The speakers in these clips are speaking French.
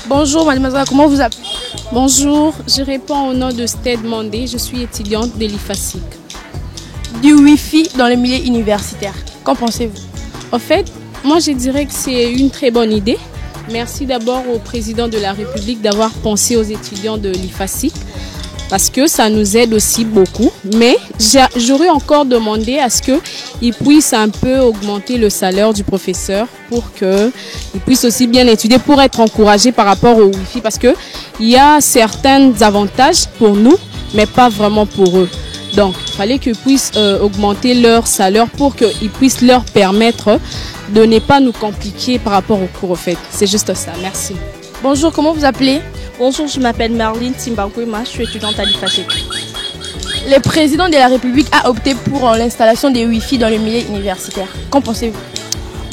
Bonjour mademoiselle, comment vous appelez? Bonjour, je réponds au nom de Stade Mandé, je suis étudiante de l'IFASIC. Du Wi-Fi dans le milieu universitaire, qu'en pensez-vous? En fait, moi je dirais que c'est une très bonne idée. Merci d'abord au président de la République d'avoir pensé aux étudiants de l'IFASIC parce que ça nous aide aussi beaucoup. Mais j'aurais encore demandé à ce qu'ils puissent un peu augmenter le salaire du professeur pour qu'il puisse aussi bien étudier, pour être encouragé par rapport au Wi-Fi parce qu'il y a certains avantages pour nous, mais pas vraiment pour eux. Donc, il fallait qu'ils puissent augmenter leur salaire pour qu'ils puissent leur permettre de ne pas nous compliquer par rapport au cours au fait. C'est juste ça. Merci. Bonjour, comment vous appelez? Bonjour, je m'appelle Marlene Timbakwema, je suis étudiante à l'IFASIC. Le président de la République a opté pour l'installation des Wi-Fi dans le milieu universitaire. Qu'en pensez-vous?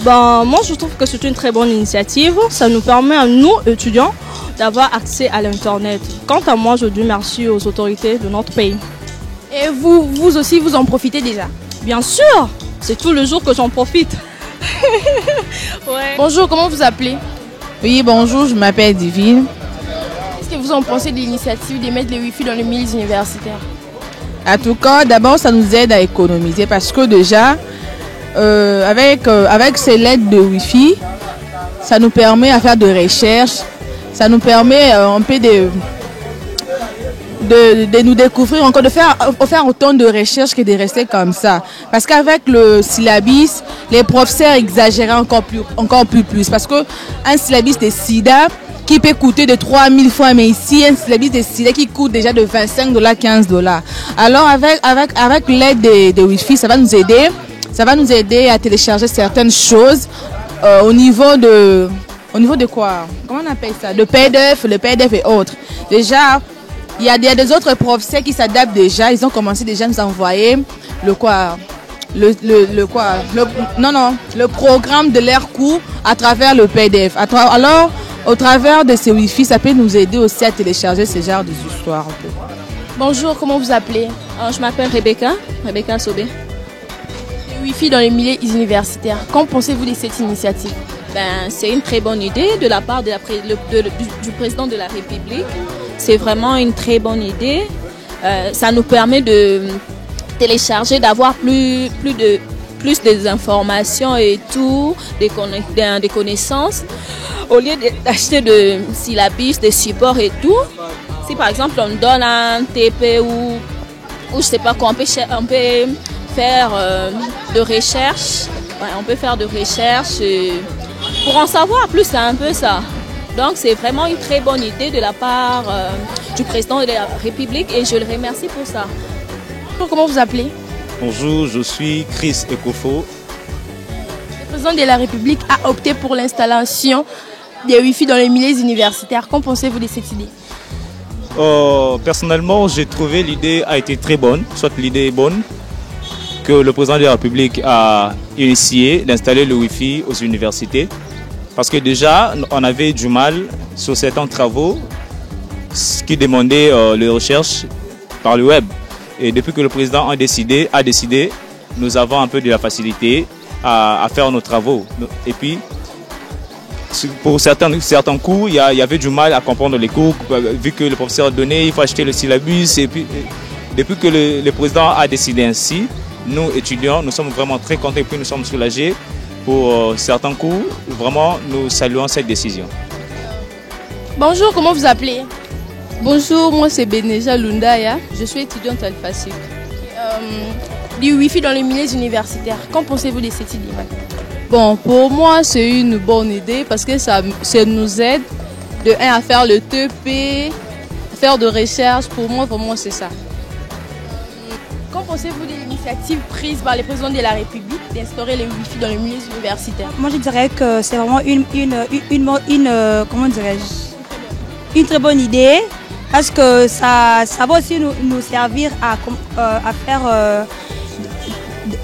Moi, je trouve que c'est une très bonne initiative. Ça nous permet à nous, étudiants, d'avoir accès à l'Internet. Quant à moi, je dis merci aux autorités de notre pays. Et vous aussi, vous en profitez déjà? Bien sûr, c'est tout le jour que j'en profite. Ouais. Bonjour, comment vous appelez? Oui, bonjour, je m'appelle Divine. Qu'est-ce que vous en pensez de l'initiative de mettre les Wi-Fi dans le milieu universitaire? En tout cas, d'abord, ça nous aide à économiser parce que déjà, avec ces LED de Wi-Fi, ça nous permet à faire de recherches, ça nous permet un peu de nous découvrir encore, de faire autant de recherches que de rester comme ça. Parce qu'avec le syllabus, les professeurs exagéraient encore plus. Parce qu'un syllabus de SIDA qui peut coûter de 3000 fois, mais ici, un syllabus de SIDA qui coûte déjà de 25 $, 15 $. Alors, avec l'aide de Wi-Fi, ça va nous aider. Ça va nous aider à télécharger certaines choses au niveau de quoi? Comment on appelle ça? Le PDF et autres. Déjà, il y a des autres professeurs qui s'adaptent déjà. Ils ont commencé déjà à nous envoyer le programme de leur cours à travers le PDF. Alors, au travers de ces Wi-Fi, ça peut nous aider aussi à télécharger ce genre d'histoires. Bonjour, comment vous appelez? Je m'appelle Rebecca Sobé. Le Wi-Fi dans les milieux universitaires, qu'en pensez-vous de cette initiative? C'est une très bonne idée de la part du président de la République. C'est vraiment une très bonne idée. Ça nous permet de télécharger, d'avoir plus des informations et tout, des connaissances. Au lieu d'acheter de syllabus, des supports et tout, si par exemple on donne un TP ou je sais pas quoi, on peut faire de recherche. Ouais, on peut faire de recherche pour en savoir plus, c'est un peu ça. Donc c'est vraiment une très bonne idée de la part du président de la République et je le remercie pour ça. Comment vous appelez? Bonjour, je suis Chris Ekofo. Le président de la République a opté pour l'installation des Wi-Fi dans les milieux universitaires. Qu'en pensez-vous de cette idée? Personnellement, j'ai trouvé l'idée a été très bonne, soit l'idée est bonne, que le président de la République a initié d'installer le Wi-Fi aux universités. Parce que déjà, on avait du mal sur certains travaux qui demandaient les recherches par le web. Et depuis que le président a décidé, nous avons un peu de la facilité à faire nos travaux. Et puis, pour certains cours, il y avait du mal à comprendre les cours, vu que le professeur a donné, il faut acheter le syllabus. Et puis, depuis que le président a décidé ainsi, nous, étudiants, nous sommes vraiment très contents et puis nous sommes soulagés. Pour certains cours, vraiment, nous saluons cette décision. Bonjour, comment vous appelez? Bonjour, moi c'est Beneja Lundaya, je suis étudiante à l'IFASIC. Du Wi-Fi dans les milieux universitaires, qu'en pensez-vous de cette idée? Bon, pour moi c'est une bonne idée parce que ça nous aide à faire le TP, à faire de recherche. Pour moi c'est ça. Qu'en pensez-vous de l'initiative prise par le président de la République d'instaurer les Wi-Fi dans les milieux universitaires? Moi, je dirais que c'est vraiment une très bonne idée parce que ça va aussi nous servir à faire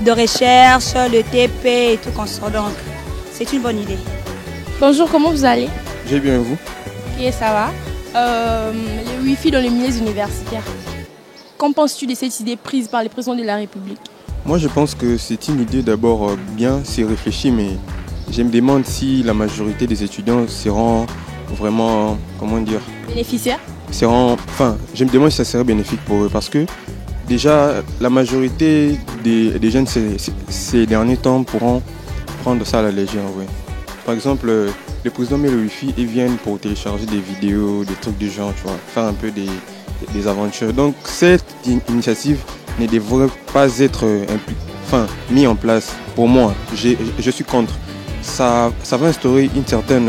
de recherche, le TP et tout comme ça. Donc, c'est une bonne idée. Bonjour, comment vous allez? J'ai bien, vous? Ok, ça va. Les Wi-Fi dans les milieux universitaires. Qu'en penses-tu de cette idée prise par le président de la République? Moi, je pense que c'est une idée d'abord bien, c'est réfléchi, mais je me demande si la majorité des étudiants seront vraiment, comment dire, Bénéficiaires? enfin, je me demande si ça serait bénéfique pour eux parce que déjà la majorité des jeunes ces derniers temps pourront prendre ça à la légère. Oui. Par exemple, le président met le Wi-Fi, ils viennent pour télécharger des vidéos, des trucs du genre, tu vois, faire un peu des aventures. Donc cette initiative ne devrait pas être mis en place. Pour moi, je suis contre. Ça va instaurer une certaine,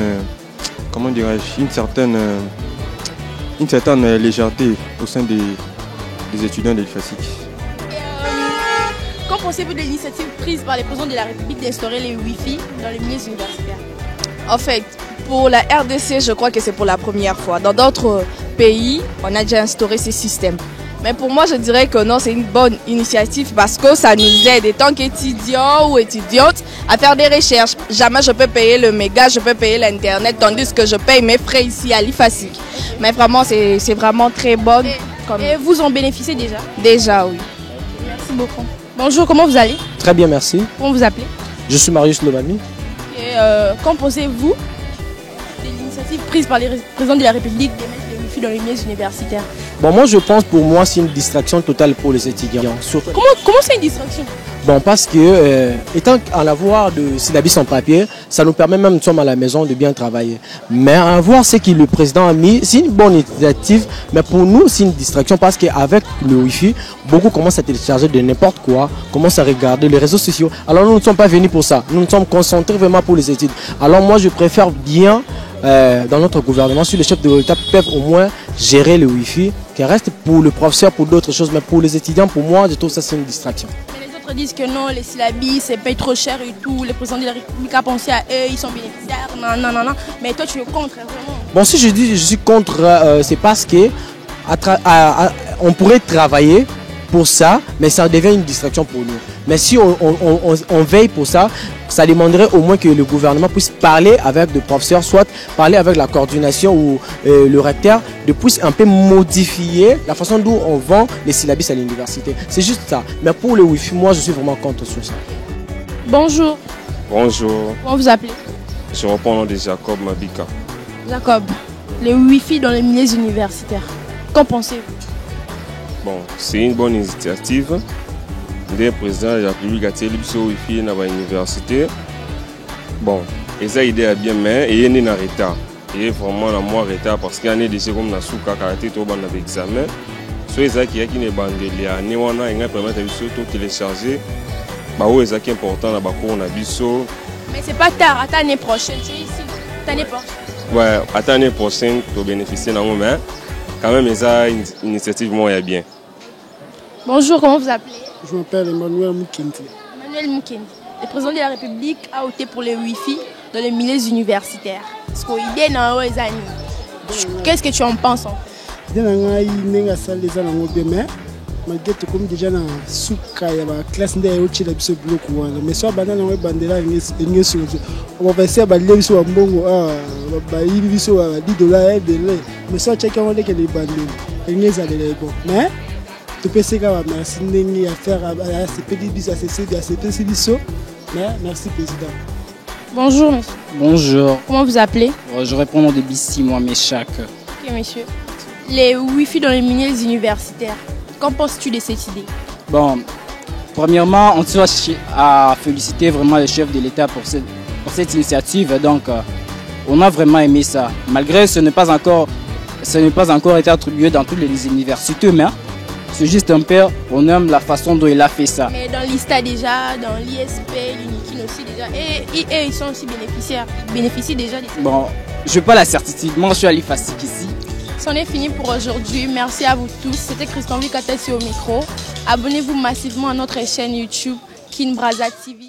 comment dirais-je, une certaine légèreté au sein des étudiants de l'IFASIC. Qu'en pensez-vous de l'initiative prise par les présidents de la République d'instaurer les Wi-Fi dans les milieux universitaires? En fait, pour la RDC, je crois que c'est pour la première fois. Dans d'autres pays, on a déjà instauré ces systèmes. Mais pour moi, je dirais que non, c'est une bonne initiative parce que ça nous aide, en tant qu'étudiants ou étudiantes, à faire des recherches. Jamais je peux payer le méga, je peux payer l'Internet, tandis que je paye mes frais ici à l'IFASIC. Mais vraiment, c'est vraiment très bon. Et vous en bénéficiez déjà? Déjà, oui. Merci beaucoup. Bonjour, comment vous allez? Très bien, merci. Comment vous appelez? Je suis Marius Lomami. Et qu'en pensez-vous de l'initiative prise par les présidents de la République de mettre les Wi-Fi dans les milieux universitaires? Bon, moi je pense pour moi c'est une distraction totale pour les étudiants. Comment c'est une distraction? Bon, parce que étant en avoir de syllabus en papier, ça nous permet même, nous sommes à la maison, de bien travailler. Mais à voir ce que le président a mis, c'est une bonne initiative, mais pour nous c'est une distraction parce qu'avec le Wi-Fi, beaucoup commencent à télécharger de n'importe quoi, commencent à regarder les réseaux sociaux. Alors nous ne sommes pas venus pour ça, nous nous sommes concentrés vraiment pour les études. Alors moi je préfère bien, dans notre gouvernement, si les chefs de l'État peuvent au moins gérer le Wi-Fi, qui reste pour le professeur, pour d'autres choses, mais pour les étudiants, pour moi, je trouve ça c'est une distraction. Mais les autres disent que non, les syllabus, c'est payent trop cher et tout, les présidents de la République a pensé à eux, ils sont bénéficiaires, non. Mais toi, tu es contre, vraiment? Bon, si je dis je suis contre, c'est parce que on pourrait travailler pour ça, mais ça devient une distraction pour nous. Mais si on veille pour ça, ça demanderait au moins que le gouvernement puisse parler avec le professeur, soit parler avec la coordination ou le recteur, de puisse un peu modifier la façon dont on vend les syllabus à l'université. C'est juste ça. Mais pour le Wi-Fi, moi je suis vraiment contre sur ça. Bonjour. Bonjour. Comment vous appelez? Je reprends le nom de Jacob Mabika. Jacob, les Wi-Fi dans les milieux universitaires, qu'en pensez-vous? Bon, c'est une bonne initiative. Le président de la République a tiré le Wi-Fi dans l'université. Bon, et ça idée à bien, mais il y a un retard. Il y a vraiment un mois de retard parce qu'il y a des choses comme la souka karaté tout dans l'examen. Soit ça qui est qui n'est pas bandé là, ni on a un permettre de tout télécharger. Bah oui, c'est qui est important là, bah on a biso. Mais c'est pas tard, à l'année prochaine, tu es ici. L'année prochaine. Ouais, à l'année prochaine, tu bénéficier d'un moment. Quand même, ça une initiative moi bien. Bonjour, comment vous appelez? Je m'appelle Emmanuel Moukendi. Emmanuel Moukendi. Le président de la République a opté pour les Wi-Fi dans les milieux universitaires. Qu'est-ce que tu en penses? Malgré tout comme déjà dans souka ya ba classe ndé yochi la biso bloc wana mais so bana na bandela ngeso on va essayer ba le biso wa mbongo ba yibi biso wa $10 de lait mais so cheka on que les bandela ngeza de bon mais tu peux se ga merci ndenge à faire à ce petit bis à ce petit biso mais merci président. Bonjour monsieur. Bonjour. Comment vous appelez? Je réponds au début 6 mois mais chaque. OK monsieur. Les Wi-Fi dans les milieux universitaires. Qu'en penses-tu de cette idée? Bon, premièrement, on tient à féliciter vraiment le chef de l'État pour cette initiative. Donc, on a vraiment aimé ça. Malgré ce n'est pas encore été attribué dans toutes les universités, mais c'est juste un peu, on aime la façon dont il a fait ça. Mais dans l'ISTA déjà, dans l'ISP, l'UNIKIN aussi déjà, et ils sont aussi bénéficiaires. Ils bénéficient déjà des... Bon, je n'ai pas la certitude. Moi, je suis à l'IFASIC ici. C'en est fini pour aujourd'hui. Merci à vous tous. C'était Christian Vikatessi au micro. Abonnez-vous massivement à notre chaîne YouTube Kinbraza TV.